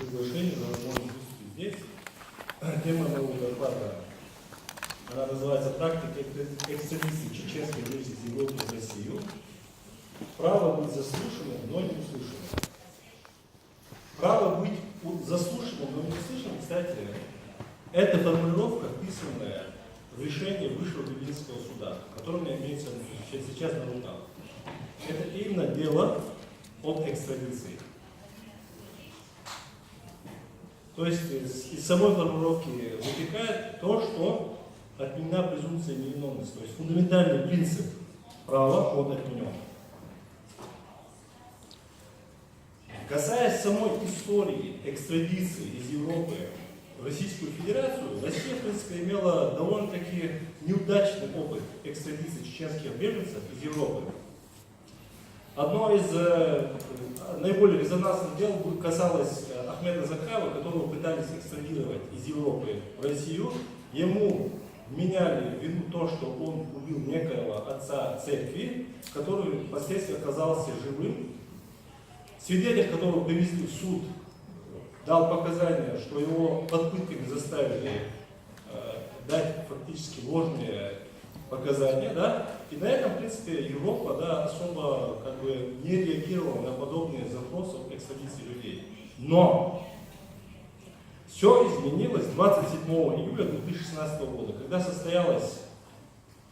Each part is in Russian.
приглашение за возможность выступить здесь. Тема моего доклада, она называется «Практика экстрадиции чеченской версии из Европы в Россию. Право быть заслушанным, но не услышанным». Право быть заслушанным, но не услышанным, кстати, это формулировка, вписанная в решение Высшего Берлинского суда, которое у меня имеется сейчас на руках. Это именно дело об экстрадиции. То есть из самой формулировки вытекает то, что отменена презумпция невиновности. То есть фундаментальный принцип права, он отменен. Касаясь самой истории экстрадиции из Европы в Российскую Федерацию, Россия, в принципе, имела довольно-таки неудачный опыт экстрадиции чеченских беженцев из Европы. Одно из наиболее резонансных дел касалось Ахмеда Закаева, которого пытались экстрадировать из Европы в Россию. Ему вменяли в вину то, что он убил некоего отца церкви, который впоследствии оказался живым. Свидетель, которого привезли в суд, дал показания, что его под пытками заставили дать фактически ложные показания, да? И на этом, в принципе, Европа, да, особо не реагировала на подобные запросы об экстрадиции людей. Но все изменилось 27 июля 2016 года, когда состоялась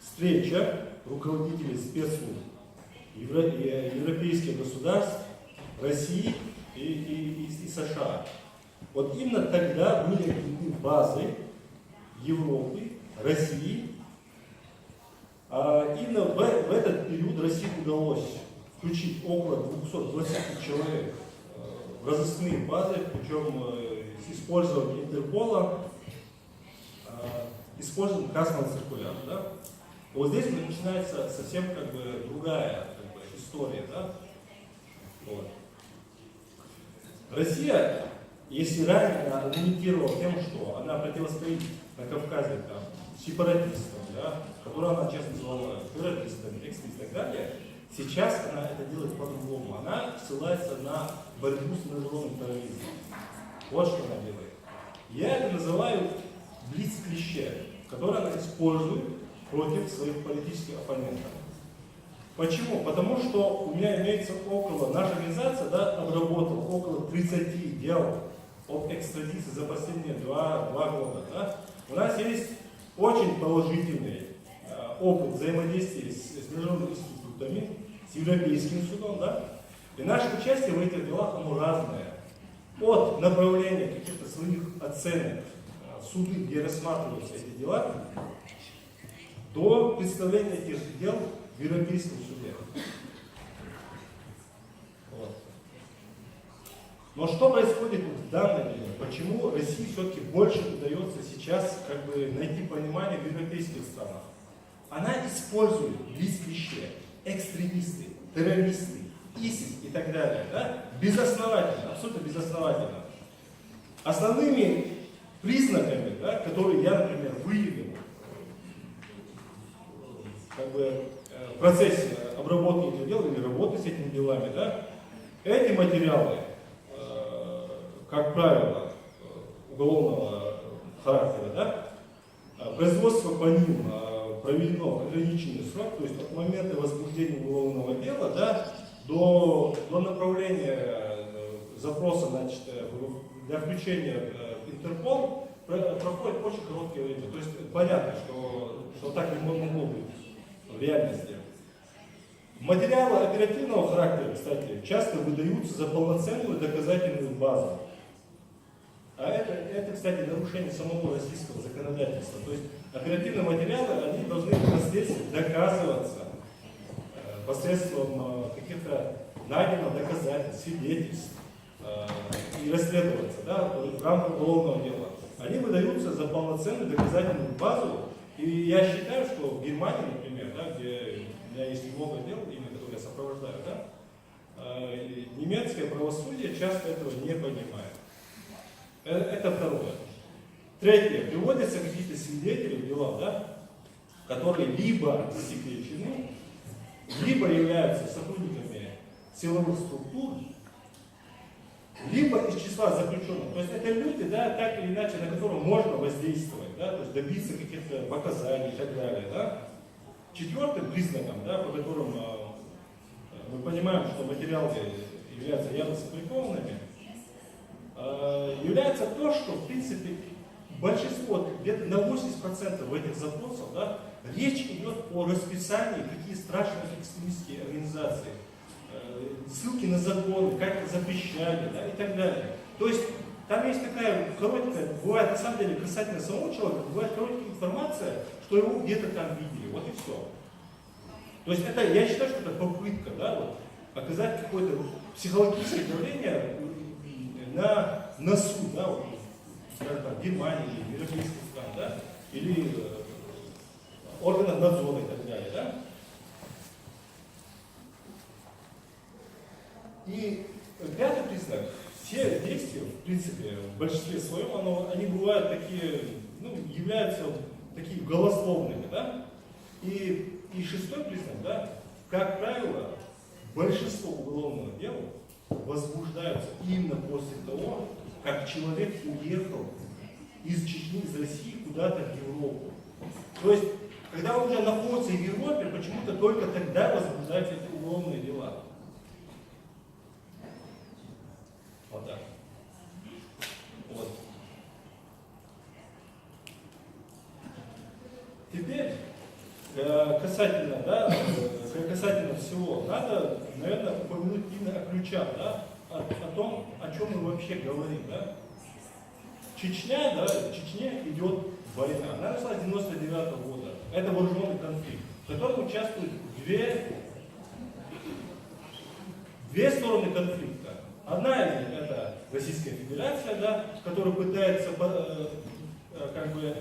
встреча руководителей спецслужб европейских государств, России и США. Вот именно тогда были отменены базы Европы, России. Именно в этот период России удалось включить около 220 человек в разыскные базы, причем с использованием Интерпола, использованием красного циркуляра. Да? Вот здесь начинается совсем другая история. Да? Вот. Россия, если ранее она аргументировала тем, что она противостоит на Кавказе сепаратистам, да, которые она часто называла террористами, экстремистами и так далее, сейчас она это делает по-другому. Она ссылается на борьбу с международным терроризмом. Вот что она делает. Я это называю блиц-клише, который она использует против своих политических оппонентов. Почему? Потому что у меня имеется наша организация, да, обработала около 30 дел об экстрадиции за последние два года. Да. У нас есть очень положительный опыт взаимодействия с международными институтами, с Европейским судом. Да. И наше участие в этих делах, оно разное. От направления каких-то своих оценок в суды, где рассматриваются эти дела, до представления этих дел в Европейском суде. Вот. Но что происходит в данный момент? Почему России все-таки больше удается сейчас найти понимание в европейских странах? Она использует блиц-клише, экстремисты, террористы, ИСИС и так далее. Да? Безосновательно, абсолютно безосновательно. Основными признаками, да, которые я, например, выявил в процессе обработки этих дел или работы с этими делами, да, эти материалы, как правило, уголовного характера, да, производство по ним проведено в ограниченный срок, то есть от момента возбуждения уголовного дела, да, до направления запроса, значит, для включения в Интерпол проходит очень короткое время. То есть понятно, что так не могло быть в реальности. Материалы оперативного характера, кстати, часто выдаются за полноценную доказательную базу. А это, кстати, нарушение самого российского законодательства. То есть оперативные материалы, они должны впоследствии доказываться посредством каких-то найденных доказательств, свидетельств и расследоваться, да, в рамках уголовного дела. Они выдаются за полноценную доказательную базу. И я считаю, что в Германии, например, да, где у меня есть много дел, именно которые я сопровождаю, да, немецкое правосудие часто этого не понимает. Это второе. Третье. Приводятся какие-то свидетели в делах, да, которые либо засекречены, либо являются сотрудниками силовых структур, либо из числа заключенных. То есть это люди, да, так или иначе, на которых можно воздействовать, да, то есть добиться каких-то показаний и так далее. Да. Четвертым признаком, да, по которым мы понимаем, что материалы являются явно сфабрикованными, является то, что в принципе большинство, где-то на 80% этих запросов, да, речь идет о расписании, какие страшные экстремистские организации, ссылки на законы, как это запрещали, да, и так далее. То есть там есть такая короткая, бывает на самом деле касательно самого человека, бывает короткая информация, что его где-то там видели, вот и все. То есть это, я считаю, что это попытка, да, вот, оказать какое-то психологическое давление на суд, да, вот, скажем так, Германии или европейских стран, да, или органов надзора и так далее, да. И пятый признак, все действия, в принципе, в большинстве своем, они бывают такие, ну, являются такие голословными, да. И шестой признак, да, как правило, большинство уголовных дел возбуждаются именно после того, как человек уехал из Чечни, из России куда-то в Европу. То есть, когда он уже находится в Европе, почему-то только тогда возбуждаются эти уголовные дела. Вот так. Вот. Теперь, касательно, да, касательно всего, надо, наверное, упомянуть именно о ключах, да, о том, о чем мы вообще говорим. Да. Чечня, да, в Чечне идет война. Она началась с 1999 года. Это вооруженный конфликт, в котором участвуют две стороны конфликта. Одна из них это Российская Федерация, да, которая пытается как бы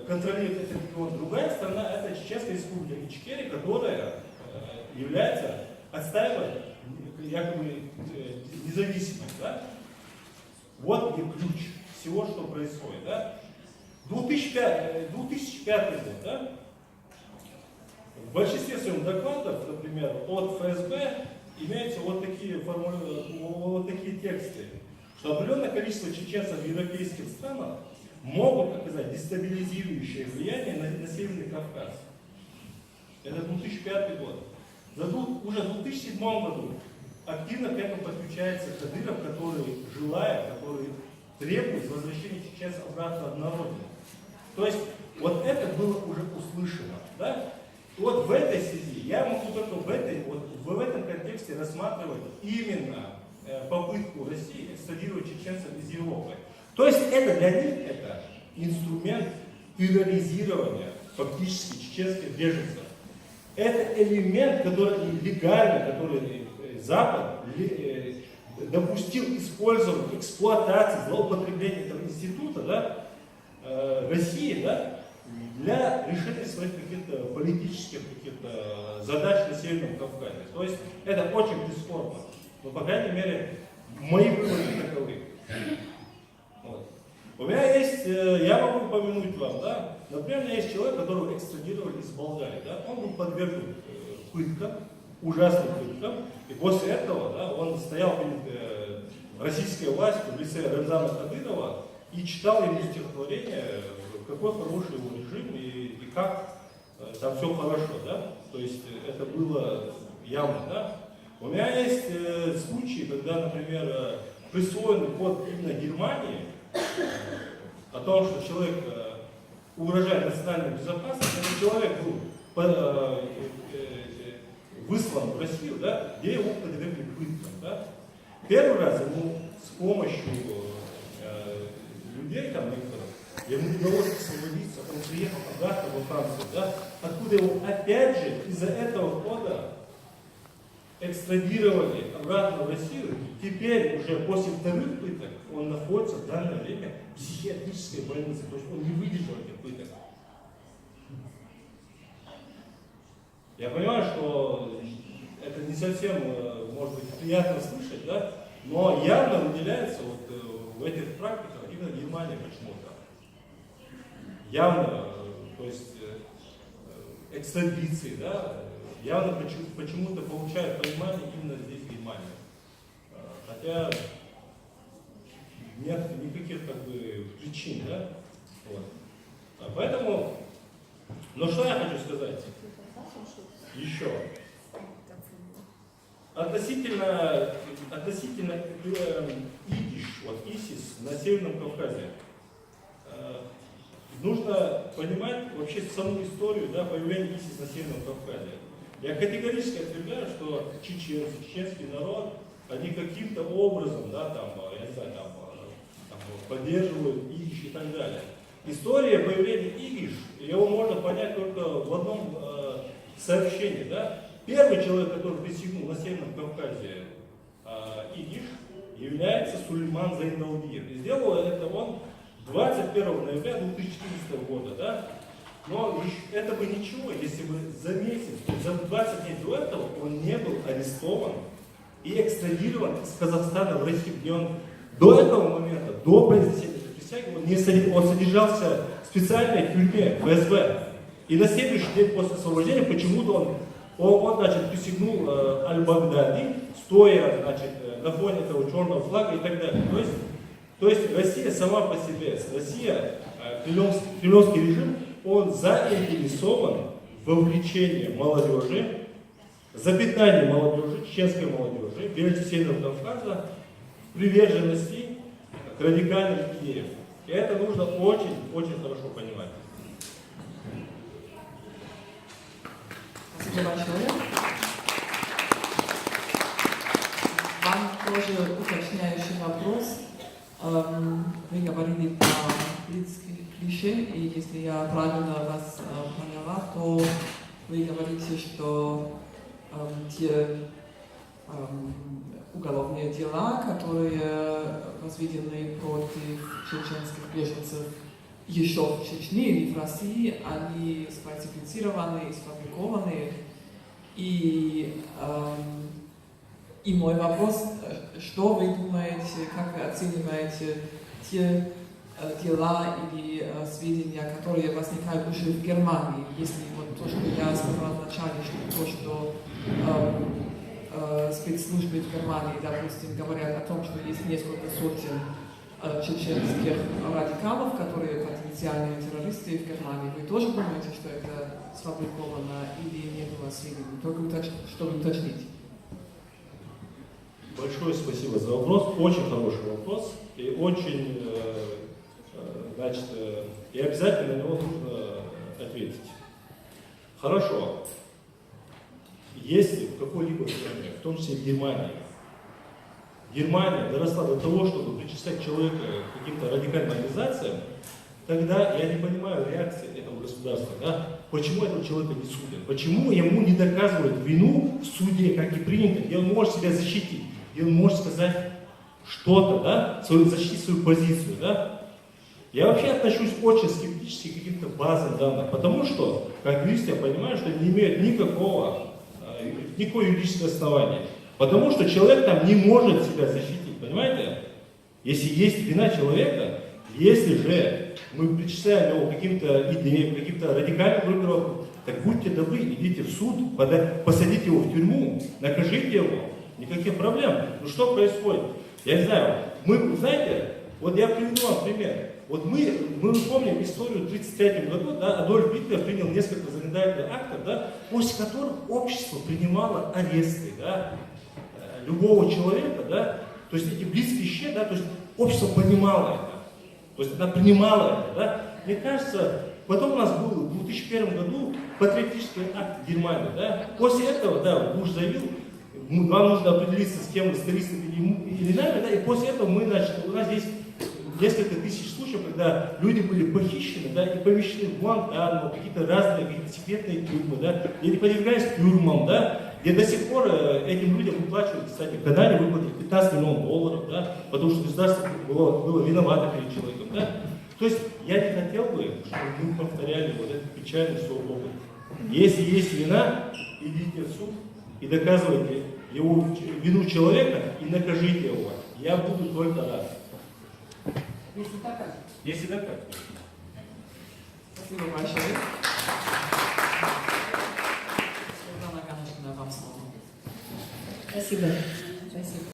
контролировать этот регион. Другая сторона это Чеченская Республика Ичкерия, которая является, отстаивает якобы независимость. Да? Вот и ключ всего, что происходит. Да? 2005 год. Да? В большинстве своих докладов, например, от ФСБ, имеются вот такие тексты, что определенное количество чеченцев в европейских странах могут оказать дестабилизирующее влияние на Северный Кавказ. Это 2005 год. Уже в 2007 году активно к этому подключается Кадыров, который требует возвращения чеченцев обратно на родину. То есть вот это было уже услышано. Да? И вот в этой связи я могу только в этом контексте рассматривать именно попытку России экстрадировать чеченцев из Европы. То есть это для них это инструмент терроризирования фактически чеченских беженцев. Это элемент, который легально, который Запад допустил использовать, эксплуатации, злоупотребления этого института, да, России, да, для решения своих каких-то политических задач на Северном Кавказе. То есть это очень бесспорно. Но, по крайней мере, мои выводы таковы. Вот. У меня есть, я могу упомянуть вам, да, например, у меня есть человек, которого экстрадировали из Болгарии. Да, он был подвергнут пыткам, ужасным пыткам, и после этого, да, он стоял перед российской властью в лице Рамзана Кадырова и читал ему стихотворение, какой хороший его режим и как там все хорошо, да? То есть это было явно, да? У меня есть случаи, когда, например, присвоенный код именно Германии о том, что человек угрожает национальной безопасности, этот человек был выслан в Россию, да, где его подвергли пыткам. Да? Первый раз ему с помощью людей, там некоторых, ему удалось освободиться, он приехал обратно во Францию, да, откуда его опять же из-за этого кода экстрадировали обратно в Россию. Теперь уже после вторых пыток он находится в данное время в психиатрической больнице, то есть он не выдержал этих пыток. Я понимаю, что это не совсем, может быть, приятно слышать, да, но явно выделяется вот в этих практиках именно Германия почему-то. Явно, то есть экстрадиции, да, явно почему-то получают понимание именно здесь Германия. хотя нет никаких как бы причин, да? Вот. Поэтому, но что я хочу сказать? Еще. Относительно идиш, вот ИСИС на Северном Кавказе, нужно понимать вообще саму историю, да, появления ИСИС на Северном Кавказе. Я категорически отвергаю, что чеченцы, чеченский народ, они каким-то образом, да, там, я не знаю, там, поддерживают идиш и так далее. История появления идиш, его можно понять только в одном сообщении, да. Первый человек, который присягнул на Северном Кавказе идиш, является Сулейман Зайналдин. И сделал это он 21 ноября 2014 года, да? Но это бы ничего, если бы за месяц, за 20 дней до этого он не был арестован и экстрадирован из Казахстана в Россию, где он до этого момента, до произнесения присяги, он содержался в специальной тюрьме ФСБ. И на следующий день после освобождения почему-то он значит, присягнул Аль-Багдади, стоя значит, на фоне этого черного флага и так далее. То есть Россия сама по себе, Россия, кремлевский режим, он заинтересован в вовлечении молодежи, запятнании молодежи, чеченской молодежи, прежде Северного Кавказа, приверженности к радикальным идеям. И это нужно очень хорошо понимать. Спасибо большое. Вам тоже уточняющий вопрос. Вы говорили про блицкие клише, и если я правильно вас поняла, то вы говорите, что те уголовные дела, которые возведены против чеченских беженцев еще в Чечне или в России, они сфальсифицированы и сфабрикованы. И мой вопрос, что вы думаете, как вы оцениваете те дела или сведения, которые возникают уже в Германии, если вот то, что я сказала вначале, что спецслужбы в Германии, допустим, говорят о том, что есть несколько сотен чеченских радикалов, которые потенциальные террористы в Германии. Вы тоже думаете, что это сфабриковано или не было сведений? Только чтобы уточнить. Большое спасибо за вопрос. Очень хороший вопрос. И очень, значит, и обязательно на него нужно ответить. Хорошо. Если в какой-либо стране, в том числе в Германии, Германия доросла до того, чтобы причислять человека к каким-то радикальным организациям, тогда я не понимаю реакции этого государства, да? Почему этого человека не судят, почему ему не доказывают вину в суде, как и принято, где он может себя защитить, где он может сказать что-то, да? Защитить свою позицию. Да? Я вообще отношусь очень скептически к каким-то базам данных, потому что, как юрист, я понимаю, что не имеют никакого юридического основания. Потому что человек там не может себя защитить, понимаете? Если есть вина человека, если же мы причисляем его к каким-то идеям, к каким-то радикальным группировкам, так будьте добры, идите в суд, посадите его в тюрьму, накажите его, никаких проблем. Ну что происходит? Я не знаю, знаете, вот я приведу вам пример. Вот мы помним историю в 1933 году, да, Адольф Гитлер принял несколько законодательных актов, да, после которых общество принимало аресты, да, любого человека, да, то есть эти блицкричи, да, то есть общество понимало это, то есть она принимала это, да. Мне кажется, потом у нас был в 2001 году патриотический акт в Германии, да, после этого, да, Буш заявил, вам нужно определиться с кем, с террористами или нами, да, и после этого у нас есть несколько тысяч случаев, когда люди были похищены, да, и помещены в Гуантанамо, какие-то разные, какие-то секретные тюрьмы, да, где они подвергались тюрьмам, да, где до сих пор этим людям выплачивают, кстати, в Канаде выплатили $15 миллионов, да, потому что государство было виновато перед человеком, да. То есть я не хотел бы, чтобы мы повторяли вот этот печальный свой опыт. Если есть вина, идите в суд и доказывайте его вину человека и накажите его. Я буду только рад. Если так. Если так. Спасибо большое. Светлана Ганушкина, вам слово. Спасибо.